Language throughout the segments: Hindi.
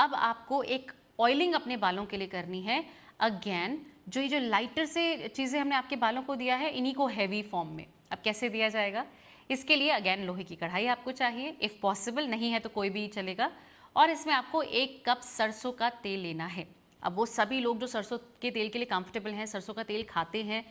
अब आपको एक ऑयलिंग अपने बालों के लिए करनी है। अगेन जो ये जो लाइटर से चीज़ें हमने आपके बालों को दिया है, इन्हीं को हैवी फॉर्म में अब कैसे दिया जाएगा, इसके लिए अगेन लोहे की कढ़ाई आपको चाहिए, इफ़ पॉसिबल, नहीं है तो कोई भी चलेगा। और इसमें आपको 1 कप सरसों का तेल लेना है। अब वो सभी लोग जो सरसों के तेल के लिए कंफर्टेबल हैं, सरसों का तेल खाते हैं,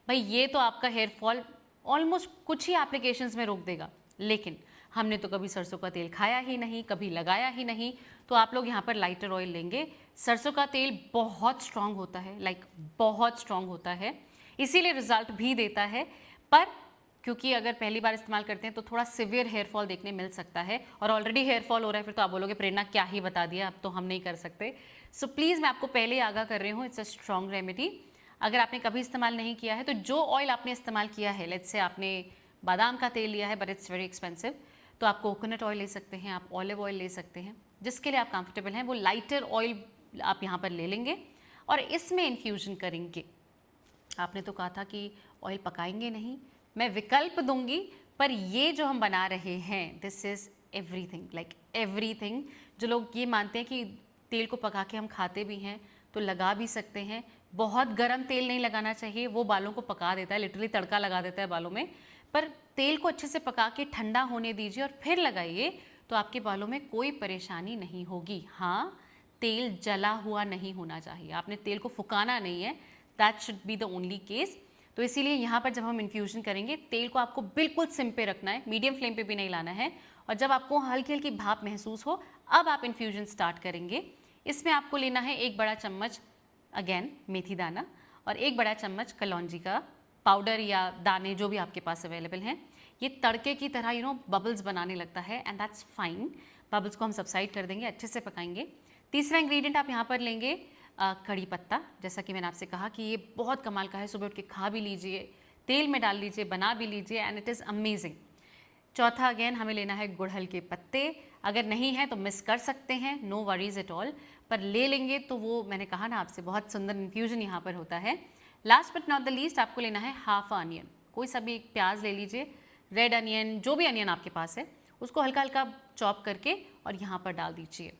भाई ये तो आपका हेयर फॉल ऑलमोस्ट कुछ ही एप्लीकेशंस में रोक देगा। लेकिन हमने तो कभी सरसों का तेल खाया ही नहीं, कभी लगाया ही नहीं, तो आप लोग यहाँ पर लाइटर ऑयल लेंगे। सरसों का तेल बहुत स्ट्रांग होता है, लाइक बहुत स्ट्रांग होता है, इसीलिए रिजल्ट भी देता है। पर क्योंकि अगर पहली बार इस्तेमाल करते हैं तो थोड़ा सिवियर हेयर फॉल देखने मिल सकता है, और ऑलरेडी हेयर फॉल हो रहा है, फिर तो आप बोलोगे प्रेरणा क्या ही बता दिया, अब तो हम नहीं कर सकते। सो प्लीज़ मैं आपको पहले ही आगाह कर रही हूँ, इट्स अ स्ट्रॉन्ग रेमेडी। अगर आपने कभी इस्तेमाल नहीं किया है तो जो ऑयल आपने इस्तेमाल किया है, लेट्स से आपने बादाम का तेल लिया है बट इट्स वेरी एक्सपेंसिव, तो आप कोकोनट ऑयल ले सकते हैं, आप ऑलिव ऑयल ले सकते हैं, जिसके लिए आप कंफर्टेबल हैं वो लाइटर ऑयल आप यहाँ पर ले लेंगे और इसमें इन्फ्यूजन करेंगे। आपने तो कहा था कि ऑयल पकाएंगे नहीं, मैं विकल्प दूंगी, पर ये जो हम बना रहे हैं this is everything, like everything. जो लोग ये मानते हैं कि तेल को पका के हम खाते भी हैं, तो लगा भी सकते हैं। बहुत गर्म तेल नहीं लगाना चाहिए, वो बालों को पका देता है, लिटरली तड़का लगा देता है बालों में। पर तेल को अच्छे से पका के ठंडा होने दीजिए और फिर लगाइए, तो आपके बालों में कोई परेशानी नहीं होगी। हाँ, तेल जला हुआ नहीं होना चाहिए, आपने तेल को फुकाना नहीं है, that should be the only case. तो इसीलिए यहाँ पर जब हम इन्फ्यूजन करेंगे, तेल को आपको बिल्कुल सिम पे रखना है, मीडियम फ्लेम पे भी नहीं लाना है। और जब आपको हल्की हल्की भाप महसूस हो, अब आप इन्फ्यूजन स्टार्ट करेंगे। इसमें आपको लेना है 1 बड़ा चम्मच अगेन मेथी दाना और 1 बड़ा चम्मच कलौंजी का पाउडर या दाने, जो भी आपके पास अवेलेबल हैं। ये तड़के की तरह बबल्स बनाने लगता है, एंड दैट्स फाइन। बबल्स को हम सबसाइड कर देंगे, अच्छे से पकाएंगे। तीसरा इंग्रेडिएंट आप यहाँ पर लेंगे कड़ी पत्ता। जैसा कि मैंने आपसे कहा कि ये बहुत कमाल का है, सुबह उठ के खा भी लीजिए, तेल में डाल लीजिए, बना भी लीजिए, एंड इट इज़ अमेजिंग। चौथा अगेन हमें लेना है गुड़हल के पत्ते। अगर नहीं है तो मिस कर सकते हैं, नो वरीज एट ऑल, पर ले लेंगे तो वो मैंने कहा ना आपसे, बहुत सुंदर इन्फ्यूजन यहाँ पर होता है। Last but not the least आपको लेना है हाफ अनियन। कोई सा भी एक प्याज ले लीजिए, रेड अनियन, जो भी अनियन आपके पास है, उसको हल्का हल्का चॉप करके और यहाँ पर डाल दीजिए,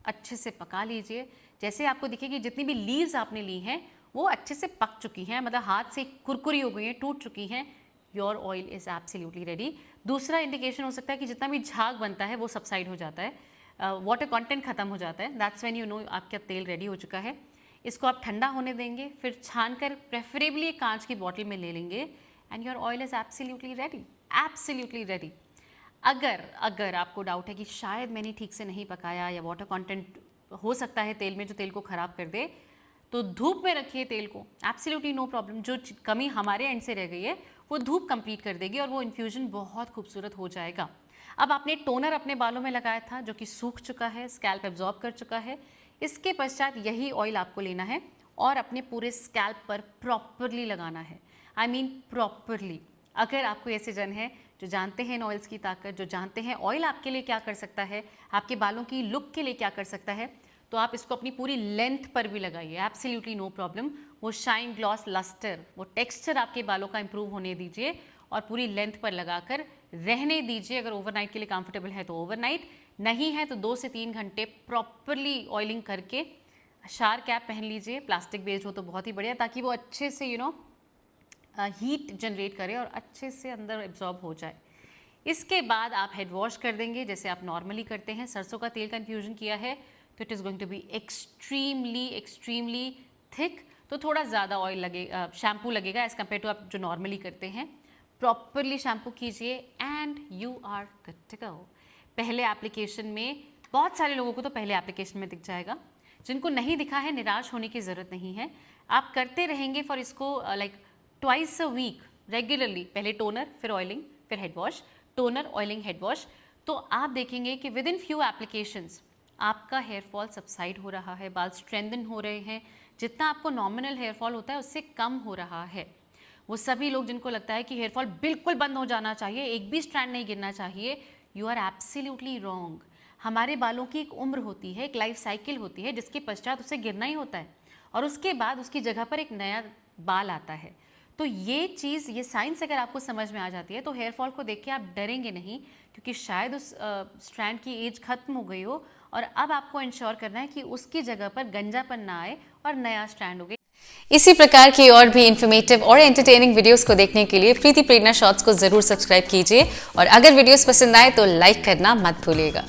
अच्छे से पका लीजिए। जैसे आपको दिखेगी जितनी भी लीव्स आपने ली हैं वो अच्छे से पक चुकी हैं, मतलब हाथ से कुरकुरी हो गई हैं, टूट चुकी हैं, your oil is absolutely ready. दूसरा इंडिकेशन हो सकता है कि जितना भी झाग बनता है वो सबसाइड हो जाता है, वाटर कंटेंट खत्म हो जाता है, दैट्स व्हेन यू नो आपका तेल रेडी हो चुका है। इसको आप ठंडा होने देंगे, फिर छान कर प्रेफरेबली एक कांच की बॉटल में ले लेंगे, and your oil is absolutely ready, absolutely ready. अगर आपको डाउट है कि शायद मैंने ठीक से नहीं पकाया या वाटर कंटेंट हो सकता है तेल में जो तेल को ख़राब कर दे, तो धूप में रखिए तेल को, एब्सोल्युटली नो प्रॉब्लम। जो कमी हमारे एंड से रह गई है वो धूप कंप्लीट कर देगी और वो इन्फ्यूजन बहुत खूबसूरत हो जाएगा। अब आपने टोनर अपने बालों में लगाया था जो कि सूख चुका है, स्कैल्प एब्जॉर्ब कर चुका है। इसके पश्चात यही ऑयल आपको लेना है और अपने पूरे स्कैल्प पर प्रॉपरली लगाना है, आई मीन प्रॉपरली। अगर आपको ऐसे जन है जो जानते हैं इन ऑयल्स की ताकत, जो जानते हैं ऑयल आपके लिए क्या कर सकता है, आपके बालों की लुक के लिए क्या कर सकता है, तो आप इसको अपनी पूरी लेंथ पर भी लगाइए, एब्सोल्युटली नो प्रॉब्लम। वो शाइन, ग्लॉस, लस्टर, वो टेक्सचर आपके बालों का इंप्रूव होने दीजिए और पूरी लेंथ पर लगाकर रहने दीजिए। अगर ओवरनाइट के लिए कंफर्टेबल है तो ओवरनाइट, नहीं है तो 2 से 3 घंटे प्रॉपरली ऑयलिंग करके शार कैप पहन लीजिए, प्लास्टिक बेस्ड हो तो बहुत ही बढ़िया, ताकि वो अच्छे से हीट जनरेट करे और अच्छे से अंदर एब्जॉर्ब हो जाए। इसके बाद आप हेड वॉश कर देंगे जैसे आप नॉर्मली करते हैं। सरसों का तेल का इन्फ्यूजन किया है तो it is going to be extremely extremely thick, तो थोड़ा ज़्यादा ऑयल लगेगा, शैम्पू लगेगा एज़ कम्पेयर टू आप जो नॉर्मली करते हैं। प्रॉपरली शैम्पू कीजिए and you are good to go. पहले एप्लीकेशन में, बहुत सारे लोगों को तो पहले एप्लीकेशन में दिख जाएगा, जिनको नहीं दिखा है निराश होने की ज़रूरत नहीं है। आप करते रहेंगे फॉर इसको like twice a week regularly, पहले टोनर फिर ऑयलिंग फिर head wash, toner oiling head wash, तो आप देखेंगे कि विद इन फ्यू एप्लीकेशंस आपका हेयर फॉल सबसाइड हो रहा है, बाल स्ट्रेंथन हो रहे हैं, जितना आपको नॉमिनल हेयर फॉल होता है उससे कम हो रहा है। वो सभी लोग जिनको लगता है कि हेयर फॉल बिल्कुल बंद हो जाना चाहिए, एक भी स्ट्रैंड नहीं गिरना चाहिए, यू आर एब्सोल्युटली रॉन्ग। हमारे बालों की एक उम्र होती है, एक लाइफ साइकिल होती है, जिसके पश्चात उसे गिरना ही होता है और उसके बाद उसकी जगह पर एक नया बाल आता है। तो ये चीज़, ये साइंस अगर आपको समझ में आ जाती है तो हेयर फॉल को देख के आप डरेंगे नहीं, क्योंकि शायद उस स्ट्रैंड की एज खत्म हो गई हो और अब आपको इंश्योर करना है कि उसकी जगह पर गंजापन ना आए और नया स्ट्रैंड हो गए। इसी प्रकार की और भी इन्फॉर्मेटिव और एंटरटेनिंग वीडियोस को देखने के लिए प्रीति प्रेरणा शॉर्ट्स को जरूर सब्सक्राइब कीजिए और अगर वीडियोस पसंद आए तो लाइक करना मत भूलिएगा।